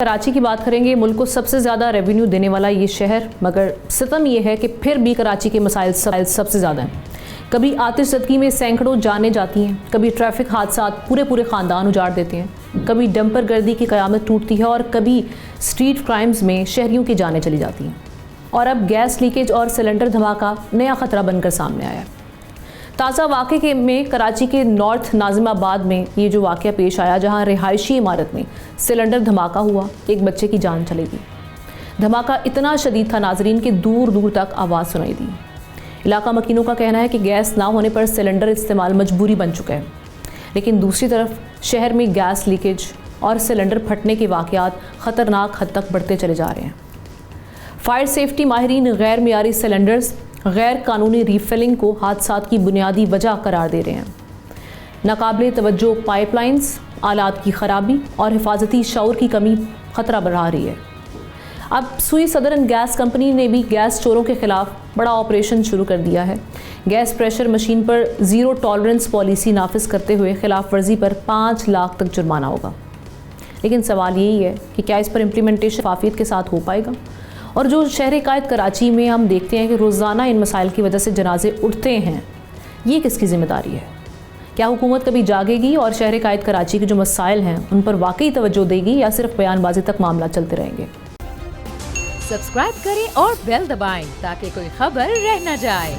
कराची की बात करेंगे। मुल्क को सबसे ज़्यादा रेवेन्यू देने वाला ये शहर, मगर सितम ये है कि फिर भी कराची के मसाइल सबसे ज़्यादा हैं। कभी आतिशज़दगी में सैकड़ों जानें जाती हैं, कभी ट्रैफिक हादसा पूरे ख़ानदान उजाड़ देते हैं, कभी डंपर गर्दी की क़यामत टूटती है और कभी स्ट्रीट क्राइम्स में शहरियों की जानें चली जाती हैं। और अब गैस लीकेज और सिलेंडर धमाका नया ख़तरा बनकर सामने आया है। ताज़ा वाक़े में कराची के नॉर्थ नाज़िमाबाद में ये जो वाक़या पेश आया, जहां रिहायशी इमारत में सिलेंडर धमाका हुआ, एक बच्चे की जान चली गई। धमाका इतना शदीद था नाजरीन कि दूर दूर तक आवाज़ सुनाई दी। इलाका मकीनों का कहना है कि गैस ना होने पर सिलेंडर इस्तेमाल मजबूरी बन चुका है, लेकिन दूसरी तरफ शहर में गैस लीकेज और सिलेंडर फटने के वाक़यात ख़तरनाक हद तक बढ़ते चले जा रहे हैं। फायर सेफ्टी माहिरीन गैर मियारी सिलेंडर्स, गैर कानूनी रीफिलिंग को हादसात की बुनियादी वजह करार दे रहे हैं। नाकाबिले तवज्जो पाइपलाइंस, आलात की ख़राबी और हिफाजती शऊर की कमी ख़तरा बढ़ा रही है। अब सुई सदरन गैस कंपनी ने भी गैस चोरों के ख़िलाफ़ बड़ा ऑपरेशन शुरू कर दिया है। गैस प्रेशर मशीन पर ज़ीरो टॉलरेंस पॉलिसी नाफिज करते हुए खिलाफ वर्जी पर 5 लाख तक जुर्माना होगा। लेकिन सवाल यही है कि क्या इस पर इम्प्लीमेंटेशन शफाफियत के साथ हो पाएगा? और जो शहर कायद कराची में हम देखते हैं कि रोज़ाना इन मसाइल की वजह से जनाजे उठते हैं, ये किसकी ज़िम्मेदारी है? क्या हुकूमत कभी जागेगी और शहर कायद कराची के जो मसाइल हैं उन पर वाकई तवज्जो देगी, या सिर्फ बयानबाजी तक मामला चलते रहेंगे? सब्सक्राइब करें और बेल दबाएं ताकि कोई खबर रह न जाए।